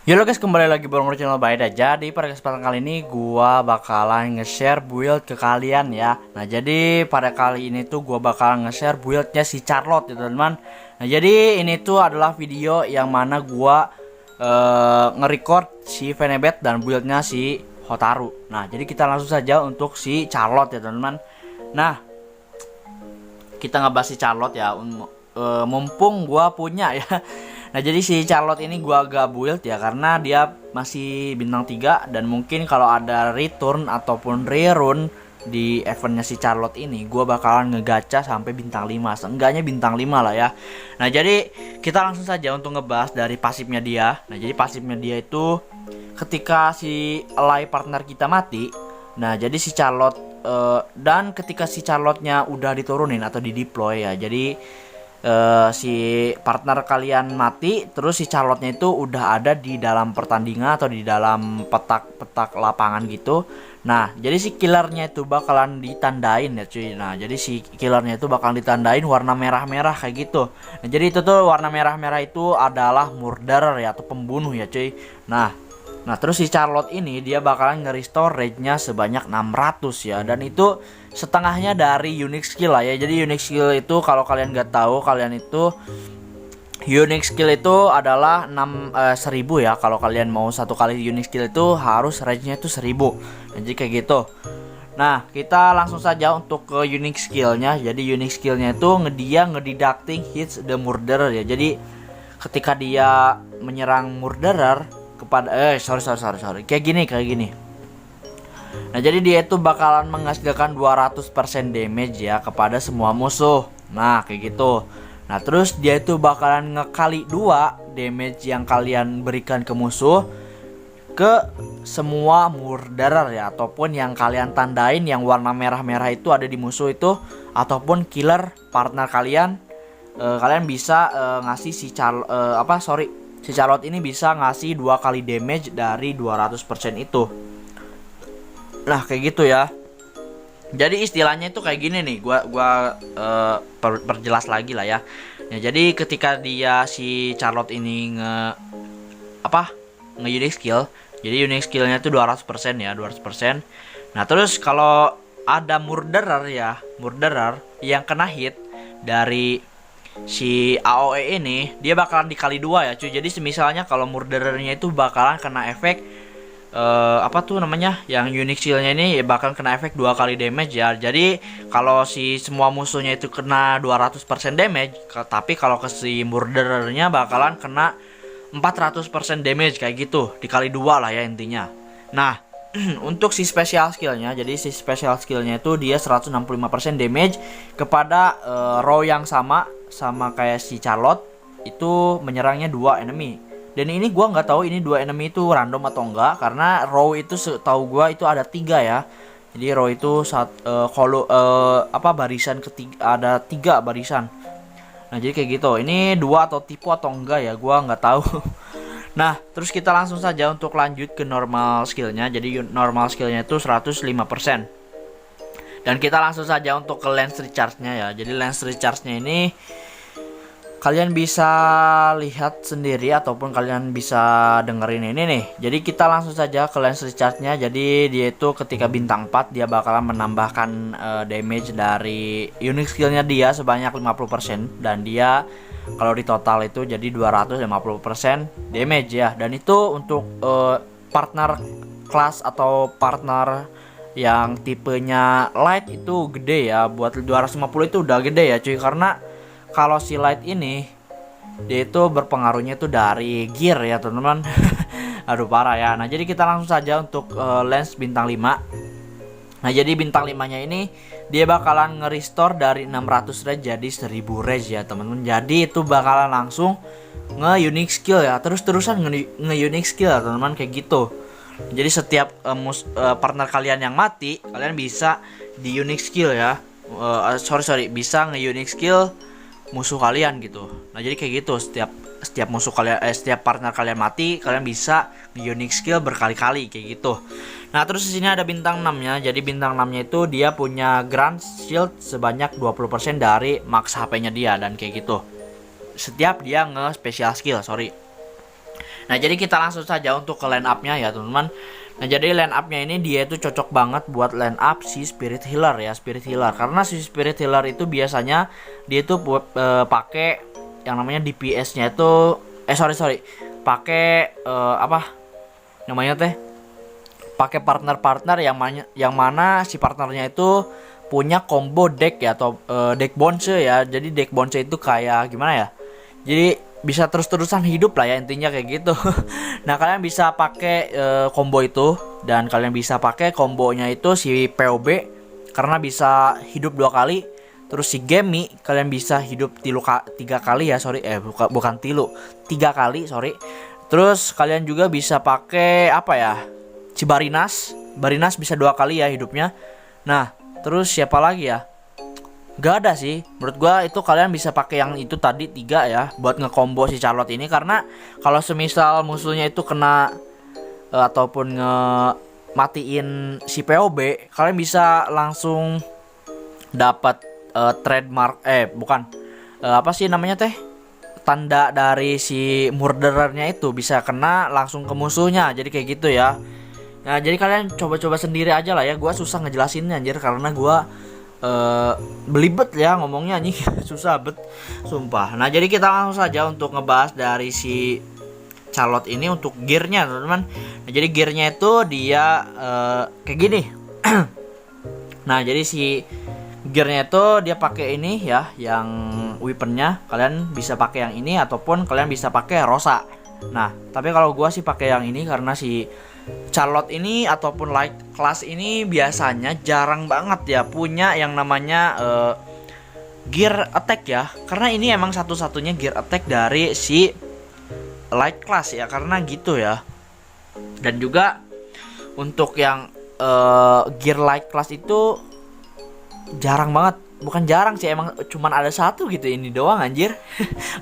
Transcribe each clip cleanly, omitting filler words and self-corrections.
Halo guys, kembali lagi bareng channel Baida. Jadi pada kesempatan kali ini gua bakalan nge-share build ke kalian ya. Nah, jadi pada kali ini tuh gua bakalan nge-share buildnya si Charlotte ya teman-teman. Nah, jadi ini tuh adalah video yang mana gua nge-record si Venebet dan buildnya si Hotaru. Nah, jadi kita langsung saja untuk si Charlotte ya teman-teman. Nah, kita ngebahas si Charlotte ya. Mumpung gua punya ya. Nah, jadi si Charlotte ini gua agak build ya karena dia masih bintang 3 dan mungkin kalau ada return ataupun rerun di eventnya si Charlotte ini gua bakalan ngegacha sampai bintang 5. Seenggaknya bintang 5 lah ya. Nah, jadi kita langsung saja untuk ngebahas dari pasifnya dia. Nah, jadi pasifnya dia itu ketika si ally partner kita mati, nah jadi si Charlotte dan ketika si Charlotte-nya udah diturunin atau di deploy ya. Jadi si partner kalian mati, terus si Charlotte-nya itu udah ada di dalam pertandingan atau di dalam petak lapangan gitu. Nah, jadi si killernya itu bakalan ditandain ya cuy. Nah, jadi si killernya itu bakalan ditandain warna merah-merah kayak gitu. Nah, jadi itu tuh warna merah-merah itu adalah murderer ya atau pembunuh ya cuy. Nah, terus si Charlotte ini dia bakalan nge-restore rage-nya sebanyak 600 ya. Dan itu setengahnya dari unique skill lah ya. Jadi unique skill itu kalau kalian nggak tahu, kalian itu unique skill itu adalah 1000 ya. Kalau kalian mau satu kali unique skill itu harus rage-nya itu 1000. Jadi kayak gitu. Nah, kita langsung saja untuk ke unique skillnya. Jadi unique skillnya itu dia ngededucting hits the murderer ya. Jadi ketika dia menyerang murderer kepada sorry kayak gini. Nah, jadi dia itu bakalan menghasilkan 200% damage ya kepada semua musuh. Nah, kayak gitu. Nah, terus dia itu bakalan ngekali 2 damage yang kalian berikan ke musuh ke semua murderer ya, ataupun yang kalian tandain yang warna merah-merah itu ada di musuh itu, ataupun killer partner kalian. Kalian bisa ngasih si Charlotte ini bisa ngasih 2 kali damage dari 200% itu. Nah, kayak gitu ya. Jadi istilahnya itu kayak gini nih, gua perjelas lagi lah ya. Ya, jadi ketika dia si Charlotte ini unique skill. Jadi unique skillnya itu 200% ya, 200%. Nah, terus kalau ada murderer yang kena hit dari si AOE ini, dia bakalan dikali 2 ya cuy. Jadi misalnya kalau murderernya itu bakalan kena efek yang unique skillnya ini ya bakalan kena efek 2 kali damage ya. Jadi kalau si semua musuhnya itu kena 200% damage, tapi kalau ke si murderernya bakalan kena 400% damage kayak gitu, dikali 2 lah ya intinya. Nah, untuk si special skillnya, jadi si special skillnya itu dia 165% damage kepada row yang sama kayak si Charlotte, itu menyerangnya 2 enemy. Dan ini gua nggak tahu ini 2 enemy itu random atau enggak, karena row itu setahu gua itu ada 3 ya. Jadi row itu barisan ketiga, ada 3 barisan. Nah, jadi kayak gitu. Ini 2 atau tipe atau enggak ya, gua nggak tahu. Nah, terus kita langsung saja untuk lanjut ke normal skillnya. Jadi normal skillnya itu 105%. Dan kita langsung saja untuk ke lens recharge-nya ya. Jadi lens recharge-nya ini kalian bisa lihat sendiri ataupun kalian bisa dengerin ini nih. Jadi kita langsung saja ke lens recharge-nya. Jadi dia itu ketika bintang 4 dia bakalan menambahkan damage dari unique skillnya dia sebanyak 50%. Dan dia kalau di total itu jadi 250% damage ya. Dan itu untuk partner kelas atau partner yang tipenya light itu gede ya. Buat 250 itu udah gede ya cuy. Karena kalau si light ini dia itu berpengaruhnya itu dari gear ya teman-teman. Aduh parah ya. Nah, jadi kita langsung saja untuk lens bintang 5. Nah, jadi bintang 5-nya ini dia bakalan nge-restore dari 600 rage jadi 1000 rage ya teman-teman. Jadi itu bakalan langsung nge-unique skill ya. Terus-terusan nge-unique skill ya teman-teman, kayak gitu. Jadi setiap partner kalian yang mati, kalian bisa di unique skill ya. Bisa nge-unique skill musuh kalian gitu. Nah, jadi kayak gitu, setiap musuh kalian setiap partner kalian mati, kalian bisa unique skill berkali-kali kayak gitu. Nah, terus di sini ada bintang 6-nya. Jadi bintang 6-nya itu dia punya Grand Shield sebanyak 20% dari max HP-nya dia dan kayak gitu. Setiap dia nge-special skill, Nah, jadi kita langsung saja untuk ke line up-nya ya, teman-teman. Nah, jadi line up-nya ini dia itu cocok banget buat line up si Spirit Healer ya, Spirit Healer. Karena si Spirit Healer itu biasanya dia itu pakai yang namanya DPS-nya itu sorry. Pakai apa namanya teh? Pakai partner-partner yang mana si partnernya itu punya combo deck ya, atau deck bounce ya. Jadi deck bounce itu kayak gimana ya? Jadi bisa terus-terusan hidup lah ya, intinya kayak gitu. Nah, kalian bisa pakai combo itu, dan kalian bisa pakai kombonya itu si POB karena bisa hidup 2 kali. Terus si Gemi kalian bisa hidup 3 kali ya, sorry, bukan tilu, 3 kali, sorry. Terus kalian juga bisa pakai apa ya, si Barinas bisa 2 kali ya hidupnya. Nah, terus siapa lagi ya? Gak ada sih. Menurut gua itu kalian bisa pakai yang itu tadi 3 ya, buat ngekombo si Charlotte ini. Karena kalau semisal musuhnya itu kena ataupun matiin si POB, kalian bisa langsung dapat trademark bukan apa sih namanya teh, tanda dari si murderernya itu bisa kena langsung ke musuhnya. Jadi kayak gitu ya. Nah, jadi kalian coba-coba sendiri aja lah ya. Gua susah ngejelasinnya anjir, karena gua belibet ya ngomongnya nih. Susah bet, sumpah. Nah, jadi kita langsung saja untuk ngebahas dari si Charlotte ini untuk gearnya, teman-teman. Nah, jadi gearnya itu dia kayak gini. Nah, jadi si gearnya itu dia pakai ini ya, yang weaponnya kalian bisa pakai yang ini ataupun kalian bisa pakai Rosa. Nah, tapi kalau gua sih pakai yang ini karena si Charlotte ini ataupun light class ini biasanya jarang banget ya punya yang namanya gear attack ya. Karena ini emang satu-satunya gear attack dari si light class ya, karena gitu ya. Dan juga untuk yang gear light class itu jarang banget. Bukan jarang sih, emang cuman ada satu gitu, ini doang anjir.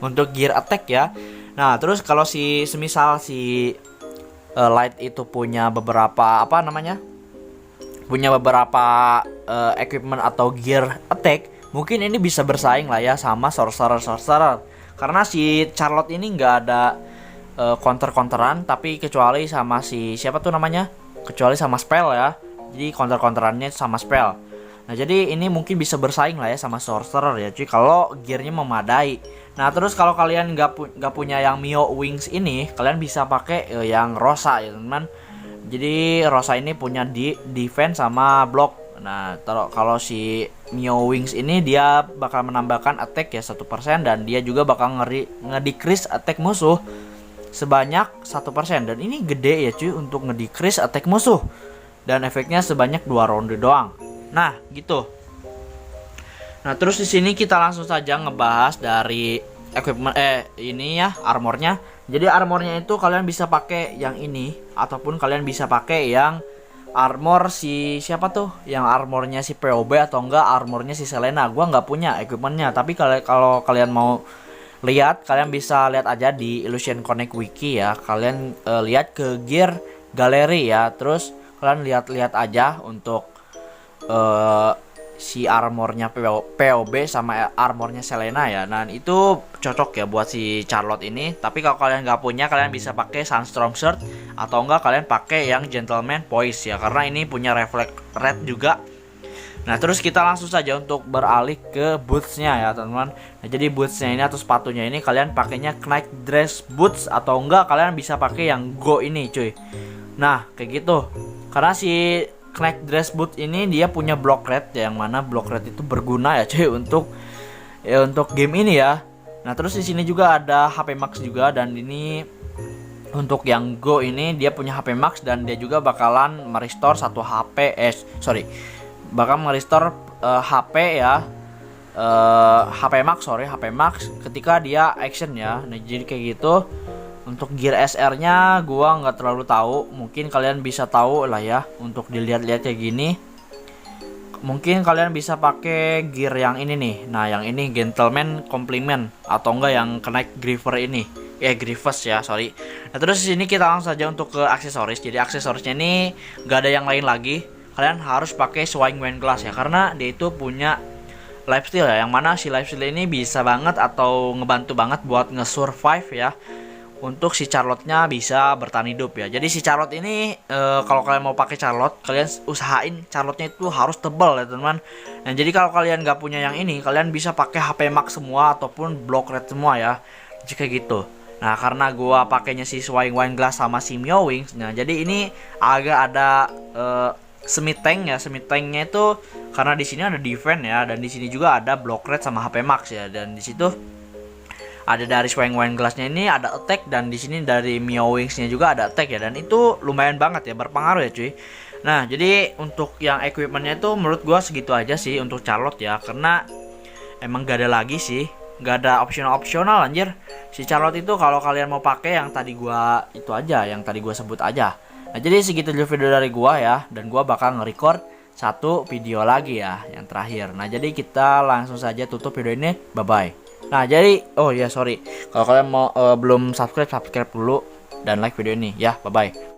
Untuk gear attack ya. Nah, terus kalau semisal si Light itu punya beberapa apa namanya, punya beberapa equipment atau gear attack, mungkin ini bisa bersaing lah ya sama sorcerer. Karena si Charlotte ini nggak ada counter-counteran, tapi kecuali sama si siapa tuh namanya, kecuali sama spell ya. Jadi counter-counterannya sama spell. Nah, jadi ini mungkin bisa bersaing lah ya sama sorcerer ya cuy, kalau gearnya memadai. Nah, terus kalau kalian nggak punya yang Mio Wings ini, kalian bisa pakai yang Rosa ya teman. Jadi Rosa ini punya defense sama block. Nah, kalau si Mio Wings ini dia bakal menambahkan attack ya 1%, dan dia juga bakal nge-decrease attack musuh sebanyak 1%. Dan ini gede ya cuy untuk nge-decrease attack musuh. Dan efeknya sebanyak 2 ronde doang. Nah, gitu. Nah, terus di sini kita langsung saja ngebahas dari equipment ini ya, armornya. Jadi armornya itu kalian bisa pakai yang ini ataupun kalian bisa pakai yang armor si siapa tuh? Yang armornya si POB atau enggak armornya si Selena. Gua nggak punya equipmentnya, tapi kalau kalian mau lihat, kalian bisa lihat aja di Illusion Connect Wiki ya. Kalian lihat ke gear gallery ya. Terus kalian lihat-lihat aja untuk si armornya POB sama armornya Selena ya. Nah, itu cocok ya buat si Charlotte ini. Tapi kalau kalian nggak punya, kalian bisa pakai Sunstorm Shirt atau enggak kalian pakai yang Gentleman Poise ya, karena ini punya reflect red juga. Nah, terus kita langsung saja untuk beralih ke bootsnya ya teman-teman. Nah, jadi bootsnya ini atau sepatunya ini kalian pakainya Knight Dress Boots atau enggak kalian bisa pakai yang Go ini cuy. Nah, kayak gitu. Karena si Knight Dress Boot ini dia punya block red ya, yang mana block red itu berguna ya cuy untuk game ini ya. Nah, terus di sini juga ada HP Max juga, dan ini untuk yang Go ini dia punya HP Max, dan dia juga bakalan merestore 1 HP bakal merestore HP ya. HP Max ketika dia action ya. Nah, jadi kayak gitu. Untuk gear SR-nya gua nggak terlalu tahu, mungkin kalian bisa tahu lah ya untuk dilihat-lihat kayak gini. Mungkin kalian bisa pakai gear yang ini nih. Nah, yang ini Gentleman Compliment atau enggak yang Knight Griever ini. Grievous ya, sorry. Nah, terus di sini kita langsung saja untuk ke aksesoris. Jadi aksesorisnya ini nggak ada yang lain lagi. Kalian harus pakai Swing Wine Glass ya, karena dia itu punya lifesteal ya, yang mana si lifesteal ini bisa banget atau ngebantu banget buat nge-survive ya untuk si Charlotte-nya bisa bertahan hidup ya. Jadi si Charlotte ini kalau kalian mau pakai Charlotte, kalian usahain Charlotte-nya itu harus tebal ya teman-teman. Nah jadi kalau kalian nggak punya yang ini, kalian bisa pakai HP Max semua ataupun block red semua ya, jika gitu. Nah karena gua pakainya si Swaying Wine Glass sama si Meowing, nah jadi ini agak ada semi tank ya. Semi tanknya itu karena di sini ada defense ya, dan di sini juga ada block red sama HP Max ya, dan di situ ada dari Swaying Wine Glassnya ini ada attack, dan di sini dari Meowingsnya juga ada attack ya, dan itu lumayan banget ya, berpengaruh ya cuy. Nah jadi untuk yang equipmentnya itu menurut gua segitu aja sih untuk Charlotte ya, karena emang gak ada lagi sih, gak ada opsional anjir. Si Charlotte itu kalau kalian mau pakai yang tadi gua itu aja, yang tadi gua sebut aja. Nah jadi segitu dulu video dari gua ya, dan gua bakal nge-record satu video lagi ya yang terakhir. Nah jadi kita langsung saja tutup video ini, bye bye. Nah jadi oh ya sorry, kalau kalian mau belum subscribe dulu dan like video ini ya, bye bye.